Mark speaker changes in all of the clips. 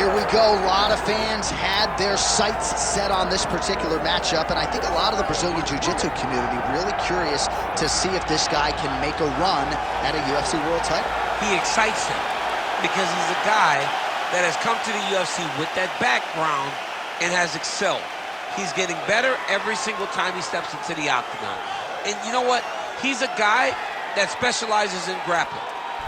Speaker 1: here we go. A lot of fans had their sights set on this particular matchup, and I think a lot of the Brazilian Jiu-Jitsu community really curious to see if this guy can make a run at a UFC World title.
Speaker 2: He excites him because he's a guy that has come to the UFC with that background and has excelled. He's getting better every single time he steps into the octagon. And you know what? He's a guy that specializes in grappling.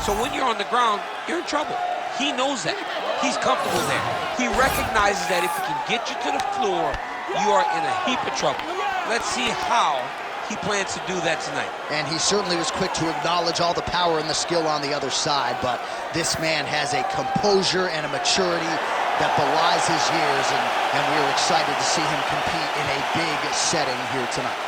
Speaker 2: So when you're on the ground, you're in trouble. He knows that. He's comfortable there. He recognizes that if he can get you to the floor, you are in a heap of trouble. Let's see how he plans to do that tonight.
Speaker 1: And he certainly was quick to acknowledge all the power and the skill on the other side, but this man has a composure and a maturity that belies his years, and we're excited to see him compete in a big setting here tonight.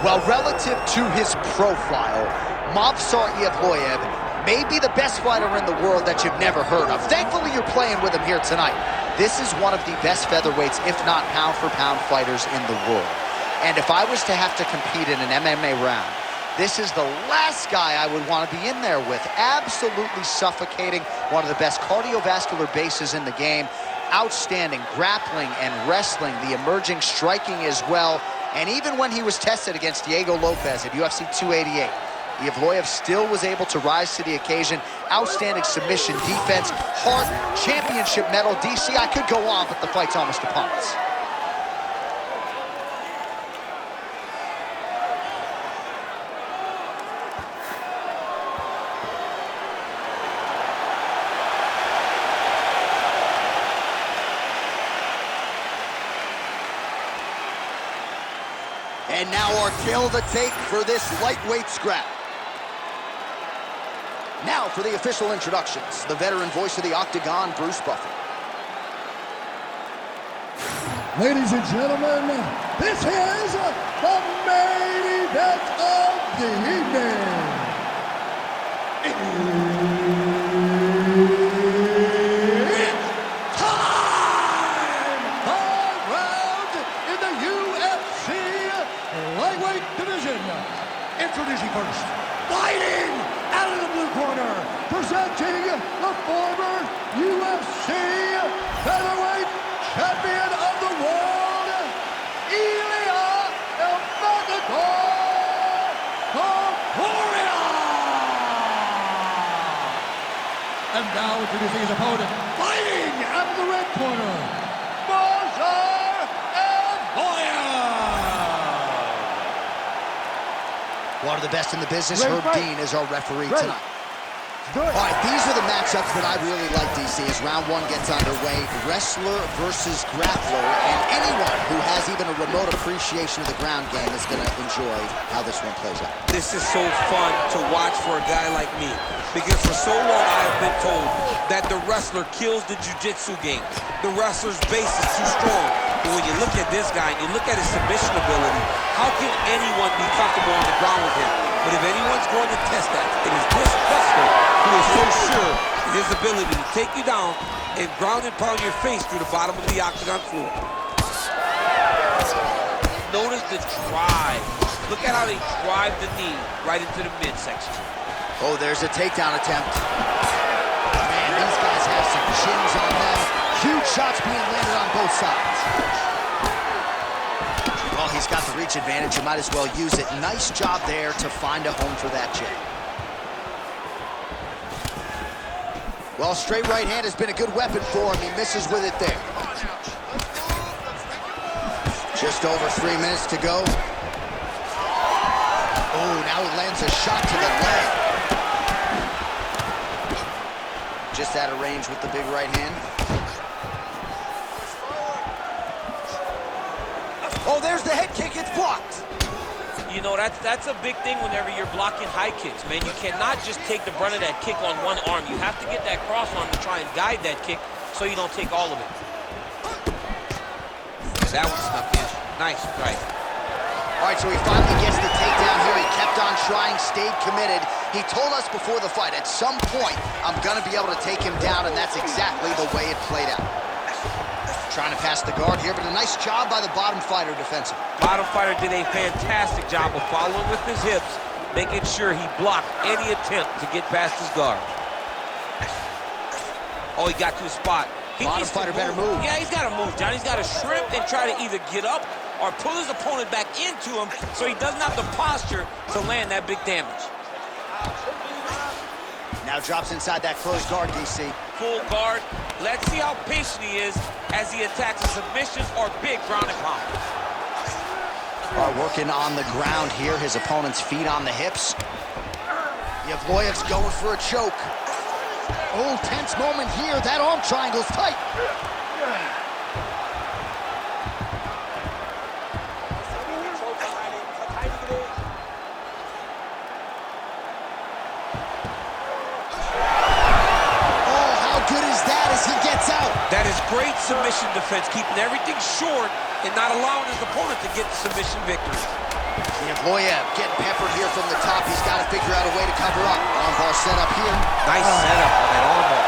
Speaker 1: Well, relative to his profile, Movsar Evloev may be the best fighter in the world that you've never heard of. Thankfully, you're playing with him here tonight. This is one of the best featherweights, if not pound-for-pound fighters in the world. And if I was to have to compete in an MMA round, this is the last guy I would want to be in there with. Absolutely suffocating, one of the best cardiovascular bases in the game. Outstanding grappling and wrestling, the emerging striking as well. And even when he was tested against Diego Lopez at UFC 288, Evloev still was able to rise to the occasion. Outstanding submission, defense, heart, championship medal. DC, I could go on, but the fight's almost upon us. And now our tale of the tape for this lightweight scrap. Now for the official introductions, the veteran voice of the Octagon, Bruce Buffer.
Speaker 3: Ladies and gentlemen, this is the main event of the evening. It's time! Third round in the UFC lightweight division. Introducing first, fighting out of the blue corner, presenting the former UFC featherweight champion of the world, Ilia Topuria. And now introducing his opponent, fighting out of the red corner, Movsar.
Speaker 1: One of the best in the business, Herb Dean is our referee tonight. All right, these are the matchups that I really like, DC, as round one gets underway. Wrestler versus grappler, and anyone who has even a remote appreciation of the ground game is going to enjoy how this one plays out.
Speaker 2: This is so fun to watch for a guy like me, because for so long I have been told that the wrestler kills the jiu-jitsu game. The wrestler's base is too strong. But when you look at this guy and you look at his submission ability, how can anyone be comfortable on the ground with him? But if anyone's going to test that, it is this wrestler who is so sure in his ability to take you down and ground and pound your face through the bottom of the octagon floor. Notice the drive. Look at how they drive the knee right into the midsection.
Speaker 1: Oh, there's a takedown attempt. Man, these guys have some chins on them. Huge shots being landed on both sides. Well, he's got the reach advantage. You might as well use it. Nice job there to find a home for that jab. Well, straight right hand has been a good weapon for him. He misses with it there. Just over 3 minutes to go. Oh, now he lands a shot to the leg. Just out of range with the big right hand. Oh, there's the head kick. It's blocked.
Speaker 2: You know, that's a big thing whenever you're blocking high kicks, man. You cannot just take the brunt of that kick on one arm. You have to get that cross arm to try and guide that kick so you don't take all of it. That one snuck in. Nice, right.
Speaker 1: All right, so he finally gets the takedown here. He kept on trying, stayed committed. He told us before the fight, at some point, I'm going to be able to take him down, and that's exactly the way it played out. Trying to pass the guard here, but a nice job by the bottom fighter defensively.
Speaker 2: Bottom fighter did a fantastic job of following with his hips, making sure he blocked any attempt to get past his guard. Oh, he got to his spot.
Speaker 1: Bottom fighter better move.
Speaker 2: Yeah, he's got to move, John. He's got to shrimp and try to either get up or pull his opponent back into him so he doesn't have the posture to land that big damage.
Speaker 1: Now drops inside that closed guard, DC.
Speaker 2: Full guard. Let's see how patient he is as he attacks a submission or big ground and pound.
Speaker 1: Working on the ground here, his opponent's feet on the hips. Evloev's going for a choke. Oh, tense moment here. That arm triangle's tight.
Speaker 2: That is great submission defense, keeping everything short and not allowing his opponent to get the submission victory.
Speaker 1: Evloev getting peppered here from the top. He's got to figure out a way to cover up. Armbar set up here.
Speaker 2: Nice setup on that armbar.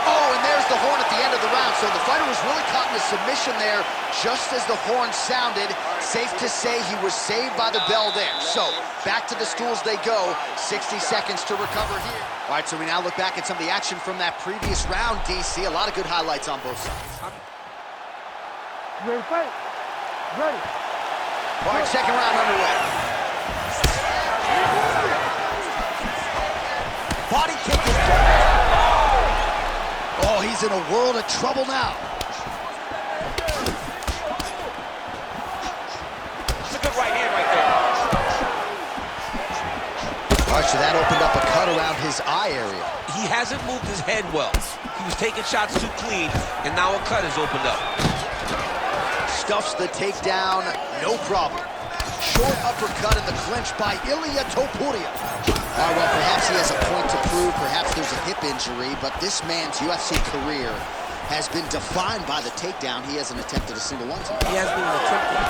Speaker 1: Oh, and there's the horn at the end of the round. So the fighter was really caught in a submission there just as the horn sounded. Safe to say he was saved by the bell there. So back to the stools they go. 60 seconds to recover here. All right, so we now look back at some of the action from that previous round, DC. A lot of good highlights on both sides.
Speaker 4: You ready to fight? Ready.
Speaker 1: All right, second round underway. Body kick is good. Oh, he's in a world of trouble now.
Speaker 2: That's a good right hand right there.
Speaker 1: All right, so that opened up a cut around his eye area.
Speaker 2: He hasn't moved his head well. He was taking shots too clean, and now a cut has opened up.
Speaker 1: Stuffs the takedown, no problem. Short uppercut in the clinch by Ilia Topuria. All right, well, perhaps he has a point to prove. Perhaps there's a hip injury, but this man's UFC career has been defined by the takedown. He hasn't attempted a single one tonight.
Speaker 2: He hasn't even attempted.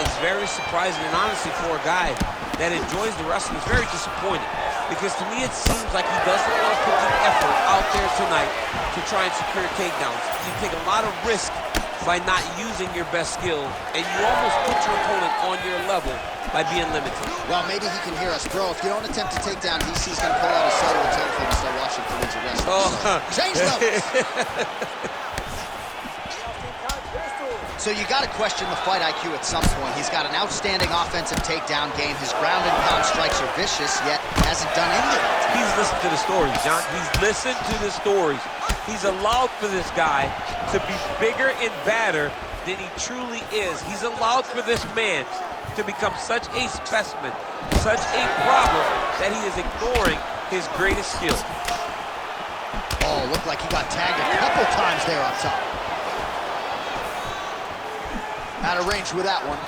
Speaker 2: It's very surprising, and honestly, for a guy that enjoys the wrestling, it's very disappointing. Because to me, it seems like he doesn't want to put the effort out there tonight to try and secure takedowns. You take a lot of risk by not using your best skill, and you almost put your opponent on your level by being limited.
Speaker 1: Well, maybe he can hear us. Bro, if you don't attempt to take down, DC's going to pull out his cellular telephone and start watching footage of wrestling.
Speaker 2: Oh.
Speaker 1: Change levels. So you got to question the fight IQ at some point. He's got an outstanding offensive takedown game. His ground and pound strikes are vicious, yet hasn't done anything.
Speaker 2: He's listened to the stories, John. He's listened to the stories. He's allowed for this guy to be bigger and badder than he truly is. He's allowed for this man to become such a specimen, such a problem, that he is ignoring his greatest skill.
Speaker 1: Oh, looked like he got tagged a couple times there up top. Out of range with that one.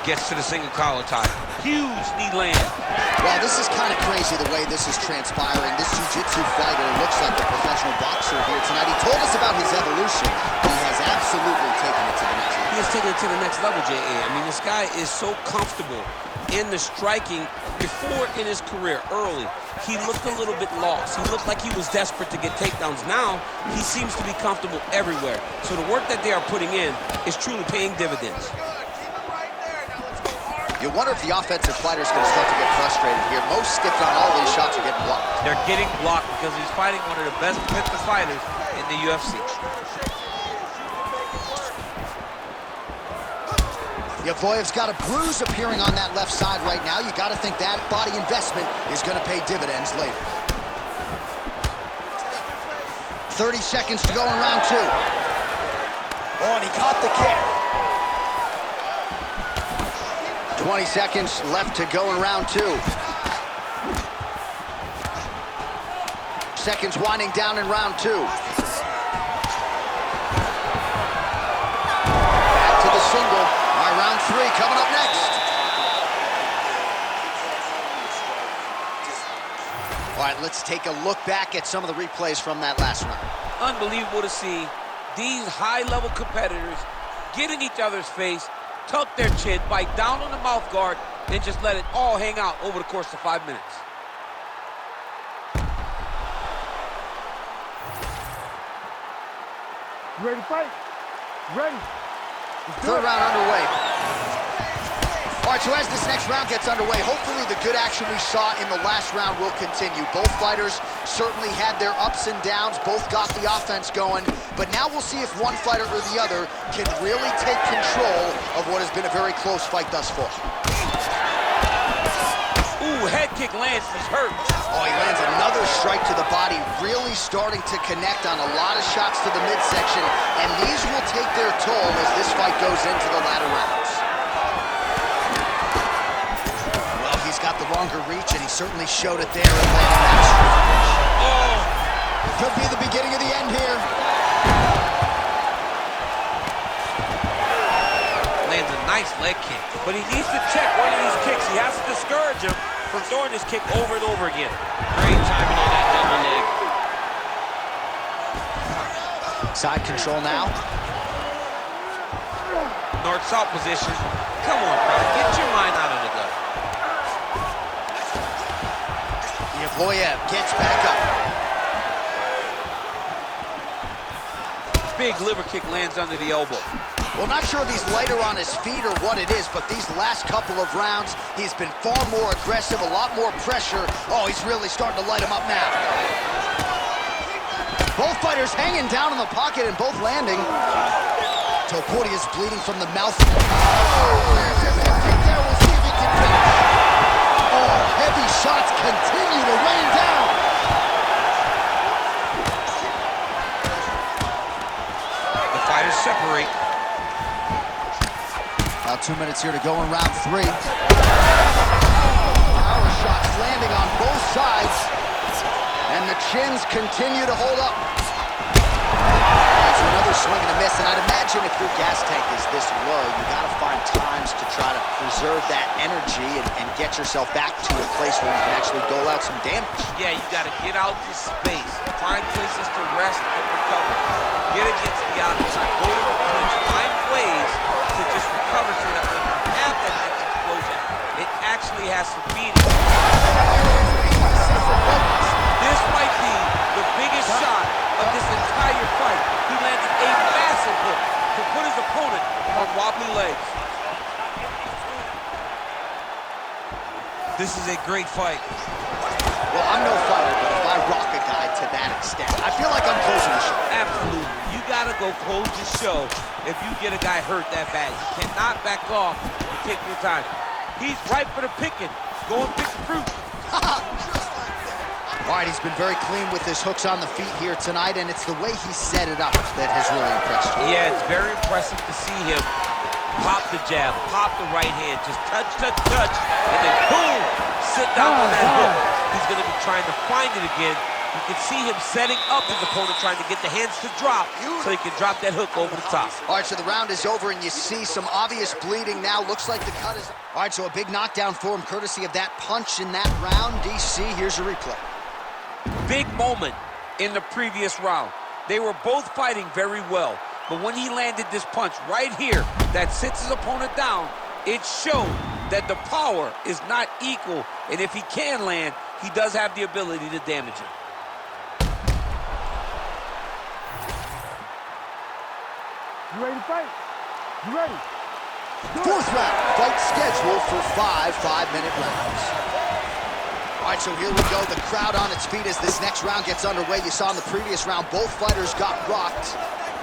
Speaker 2: Gets to the single collar tie. Huge knee land.
Speaker 1: Well, this is kind of crazy the way this is transpiring. This jiu-jitsu fighter looks like a professional boxer here tonight. He told us about his evolution. He has absolutely taken it to the next level.
Speaker 2: He has taken it to the next level, J.A. I mean, this guy is so comfortable in the striking. Before in his career, early, he looked a little bit lost. He looked like he was desperate to get takedowns. Now, he seems to be comfortable everywhere. So the work that they are putting in is truly paying dividends.
Speaker 1: You wonder if the offensive fighter's going to start to get frustrated here. Most stiff on all these shots are getting blocked.
Speaker 2: They're getting blocked because he's fighting one of the best defensive fighters in the UFC.
Speaker 1: Evloev's got a bruise appearing on that left side right now. You got to think that body investment is going to pay dividends later. 30 seconds to go in round two. Oh, and he caught the kick. 20 seconds left to go in round two. Seconds winding down in round two. Back to the single. All right, round three coming up next. All right, let's take a look back at some of the replays from that last round.
Speaker 2: Unbelievable to see these high-level competitors get in each other's face, tuck their chin, bite down on the mouth guard, and just let it all hang out over the course of 5 minutes.
Speaker 4: You ready to fight? Ready.
Speaker 1: Third round underway. All right, so as this next round gets underway, hopefully the good action we saw in the last round will continue. Both fighters certainly had their ups and downs, both got the offense going, but now we'll see if one fighter or the other can really take control of what has been a very close fight thus far.
Speaker 2: Ooh, head kick lands, he's hurt.
Speaker 1: Oh, he lands another strike to the body, really starting to connect on a lot of shots to the midsection, and these will take their toll as this fight goes into the latter rounds. Well, he's got the longer reach, and he certainly showed it there in landing that strike.
Speaker 2: Oh!
Speaker 1: Could be the beginning of the end here.
Speaker 2: Lands a nice leg kick, but he needs to check one of these kicks. He has to discourage him from throwing this kick over and over again. Great timing on that double leg.
Speaker 1: Side control now.
Speaker 2: North-south position. Come on, bro. Get your mind out of the gutter.
Speaker 1: Evloev gets back up.
Speaker 2: Big liver kick lands under the elbow.
Speaker 1: Well, not sure if he's lighter on his feet or what it is, but these last couple of rounds, he's been far more aggressive, a lot more pressure. Oh, he's really starting to light him up now. Both fighters hanging down in the pocket and both landing. Topuria is bleeding from the mouth. Oh, there's his head kick there. We'll see if he can finish. Oh, heavy shots continue to rain down.
Speaker 2: The fighters separate.
Speaker 1: About 2 minutes here to go in round 3. Power shots landing on both sides. And the chins continue to hold up. That's another swing and a miss. And I'd imagine if your gas tank is this low, you got to find times to try to preserve that energy and get yourself back to a place where you can actually dole out some damage.
Speaker 2: Yeah, you got to get out to space. Find places to rest and recover. Get against the outside. Go to the clinch. Find ways to just recover so that when you have that next explosion, it actually has some beating. This might be the biggest shot of this entire fight. He landed a massive hook to put his opponent on wobbly legs. This is a great fight.
Speaker 1: Well, I'm no fighter, but if I rock a guy to that extent, I feel like I'm closing the show.
Speaker 2: Absolutely. You got to go close the show if you get a guy hurt that bad. You cannot back off and take your time. He's ripe for the picking. Go and pick the fruit.
Speaker 1: All right, he's been very clean with his hooks on the feet here tonight, and it's the way he set it up that has really impressed you.
Speaker 2: Yeah, it's very impressive to see him pop the jab, pop the right hand, just touch, touch, touch, and then boom, sit down on that hook. He's going to be trying to find it again. You can see him setting up his opponent, trying to get the hands to drop so he can drop that hook over the top.
Speaker 1: All right, so the round is over, and you see some obvious bleeding now. Looks like the cut is... All right, so a big knockdown for him, courtesy of that punch in that round. DC, here's your replay.
Speaker 2: Big moment in the previous round. They were both fighting very well, but when he landed this punch right here that sits his opponent down, it showed that the power is not equal, and if he can land, he does have the ability to damage him.
Speaker 4: You ready to fight? You ready?
Speaker 1: Fourth round, fight scheduled for 5 5-minute rounds. All right, so here we go. The crowd on its feet as this next round gets underway. You saw in the previous round, both fighters got rocked.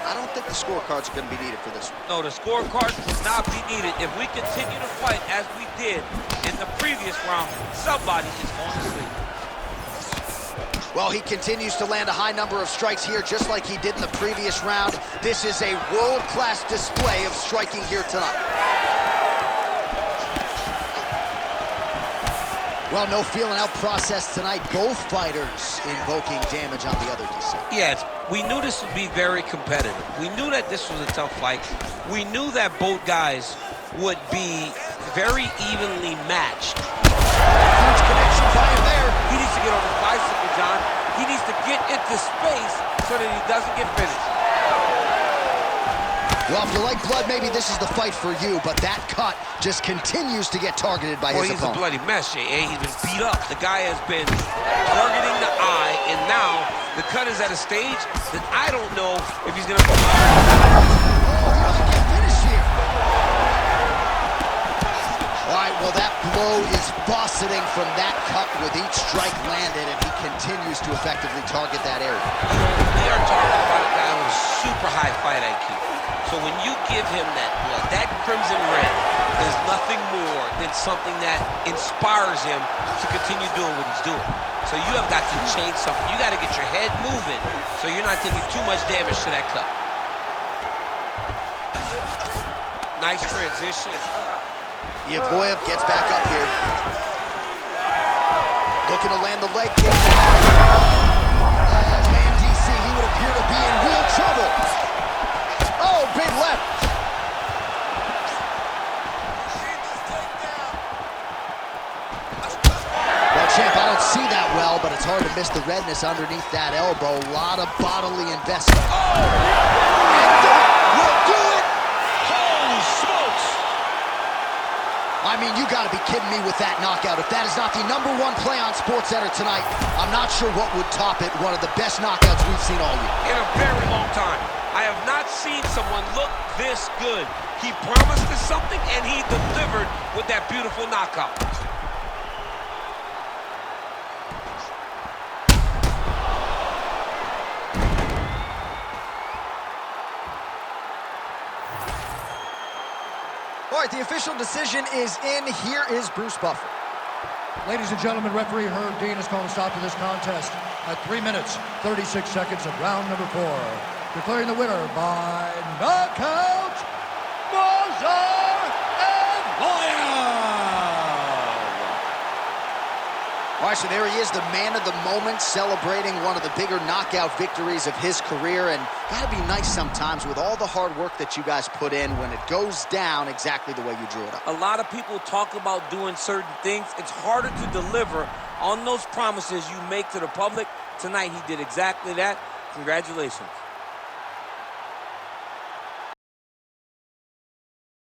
Speaker 1: I don't think the scorecards are going to be needed for this one.
Speaker 2: No, the scorecards will not be needed. If we continue to fight as we did in the previous round, somebody is going to sleep.
Speaker 1: Well, he continues to land a high number of strikes here, just like he did in the previous round. This is a world-class display of striking here tonight. Well, no feeling out process tonight. Both fighters invoking damage on the other DC.
Speaker 2: Yes, we knew this would be very competitive. We knew that this was a tough fight. We knew that both guys would be very evenly matched.
Speaker 1: Huge connection by him there.
Speaker 2: He needs to get on his bicycle, John. He needs to get into space so that he doesn't get finished.
Speaker 1: Well, if you like blood, maybe this is the fight for you, but that cut just continues to get targeted by his opponent.
Speaker 2: He's a bloody mess, Jay. He's been beat up. The guy has been targeting the eye, and now the cut is at a stage that I don't know if he's going to...
Speaker 1: All right, well, that blow is buffeting from that cut with each strike landed, and he continues to effectively target that area.
Speaker 2: We are talking about a guy with super high fight IQ. So when you give him that blood, that crimson red is nothing more than something that inspires him to continue doing what he's doing. So you have got to change something. You got to get your head moving so you're not taking too much damage to that cut. Nice transition.
Speaker 1: Evloev gets back up here. Looking to land the leg kick. Oh, man, DC, he would appear to be in real trouble. Oh, big left. Well, champ, I don't see that well, but it's hard to miss the redness underneath that elbow. A lot of bodily investment. Oh! And that will do it!
Speaker 2: Holy smokes!
Speaker 1: I mean, you gotta be kidding me with that knockout. If that is not the #1 play on SportsCenter tonight, I'm not sure what would top it. One of the best knockouts we've seen all year.
Speaker 2: In a very long time. I have not seen someone look this good. He promised us something, and he delivered with that beautiful knockout.
Speaker 1: All right, the official decision is in. Here is Bruce Buffer.
Speaker 3: Ladies and gentlemen, referee Herb Dean has called a stop to this contest at 3 minutes, 36 seconds of round number 4. Declaring the winner by knockout, Movsar
Speaker 1: All right, so there he is, the man of the moment, celebrating one of the bigger knockout victories of his career. And gotta be nice sometimes with all the hard work that you guys put in when it goes down exactly the way you drew it up.
Speaker 2: A lot of people talk about doing certain things. It's harder to deliver on those promises you make to the public. Tonight, he did exactly that. Congratulations.